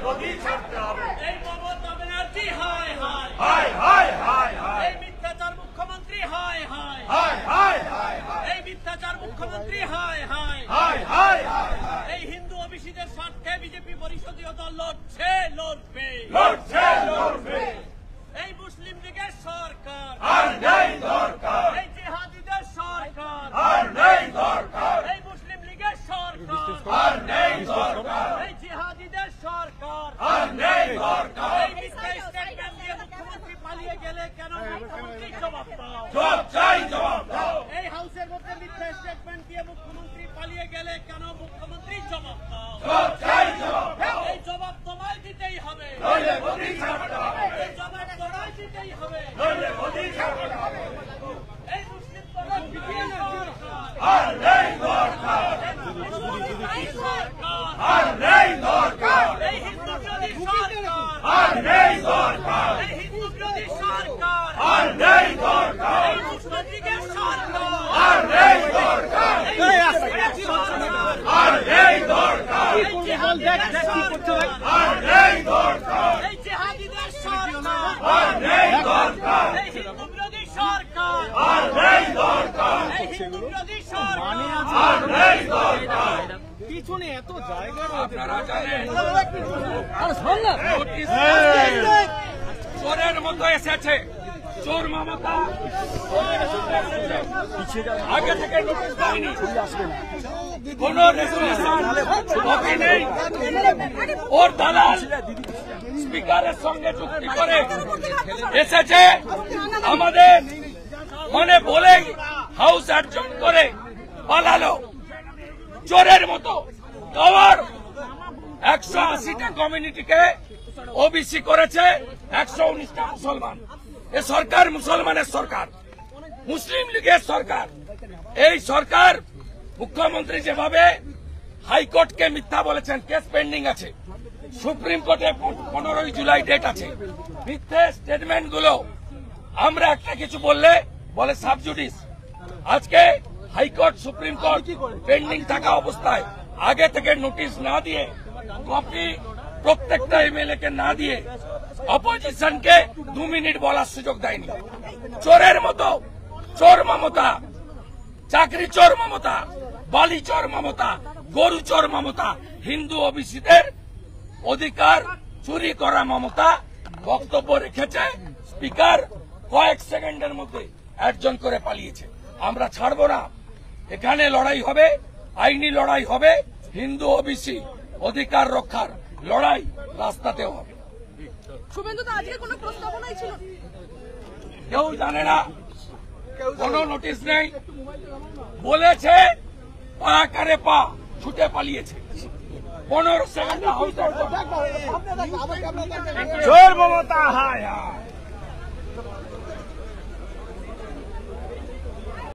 মোদি ছাড়তে হবে। এই মমতা ব্যানার্জি হায় হায় হায় হায় হায় হায় এই মিথ্যাচার মুখ্যমন্ত্রী হায় হায় হায় হায় হায় এই মিথ্যাচার মুখ্যমন্ত্রী হায় হায় হায় হায় হায় এই হিন্দু ওবিসিদের স্বার্থে বিজেপি পরিষদীয় দল লড়ছে লড়বে লড়ছে লড়বে এই মুসলিম লীগের সরকার আর নেই দরকার এই জিহাদিদের সরকার আর নেই দরকার এই মুসলিম লীগের সরকার আর নেই দরকার এই জিহাদিদের সরকার আর নেই দরকার এই মিথ্যা স্টেটমেন্ট দিয়ে মুখ্যমন্ত্রী পালিয়ে গেলে কেন মুখ্যমন্ত্রী জবাব দাও জবাব চাই জবাব দাও এই হাউসের মধ্যে মিথ্যা স্টেটমেন্ট দিয়ে মুখ্যমন্ত্রী পালিয়ে গেলে কেন মুখ্যমন্ত্রী জবাব দাও জবাব চাই জবাব দাও এই জবাব তোমায় দিতেই হবে নইলে মোদি ছাড়তে হবে এই জবাব তোমায় দিতেই হবে নইলে মোদি ছাড়তে হবে এই মুসলিম প্রধান সরকার আর নেই দরকার সরকার আর নেই দরকার এই হিন্দু বিরোধী সরকার আর নেই দরকার এই হিন্দু বিরোধী সরকার আর নেই দরকার এই মুসলিম লীগের সরকার আর নেই দরকার এই মুসলিমের সরকার আর নেই দরকার এই জিহাদিদের সরকার আর নেই দরকার এই জিহাদিদের সরকার আর নেই দরকার এই হিন্দু বিরোধী সরকার আর নেই দরকার এই হিন্দু বিরোধী সরকার আর নেই দরকার পিছনে এত জায়গা আপনারা জানেন চোরের মতো এসেছে চোর মমতা আগে থেকে নোটিশ দেয়নি কোন রেজুলেশন কপি নেই ওর দালাল স্পিকারের সঙ্গে চুক্তি করে এসেছে আমাদের মানে বলেই হাউস অ্যাডজর্ন করে পালালো চোরের মতো আবার 180টা কমিউনিটিকে ওবিসি করেছে 119টা মুসলমান এ সরকার মুসলমানের সরকার মুসলিম লীগের সরকার এই সরকার মুখ্যমন্ত্রী যেভাবে হাইকোর্টকে মিথ্যা বলেছেন কেস পেন্ডিং আছে সুপ্রিম কোর্টে 15 জুলাই ডেট আছে মিথ্যে স্টেটমেন্ট গুলো আমরা একটা কিছু বললে বলে সাবজুডিস আজকে হাইকোর্ট সুপ্রিম কোর্ট পেন্ডিং থাকা অবস্থায় আগে থেকে নোটিশ না দিয়ে কপি প্রত্যেকটা এমএলএ কে না দিয়ে অপোজিশনকে 2 মিনিট বলার সুযোগ দেয়নি চোরের মতো চোর মমতা চাকরি চোর মমতা বালি চোর মমতা গরু চোর মমতা হিন্দু ওবিসিদের অধিকার চুরি করা মমতা বক্তব্য রেখেছে স্পিকার কয়েক সেকেন্ডের মধ্যে অ্যাডজন করে পালিয়েছে আমরা ছাড়বো না এখানে লড়াই হবে আইনি লড়াই হবে হিন্দু ওবিসি অধিকার রক্ষার লড়াই রাস্তাতেও হবে শুভেন্দু তো আজকে কোনো প্রস্তাবনাই ছিল কেউ জানে না কোনো নোটিশ নেই বলেছে পাকারে পা ছুটে পালিয়েছে 15 সেকেন্ড চোর মমতা হায় হায়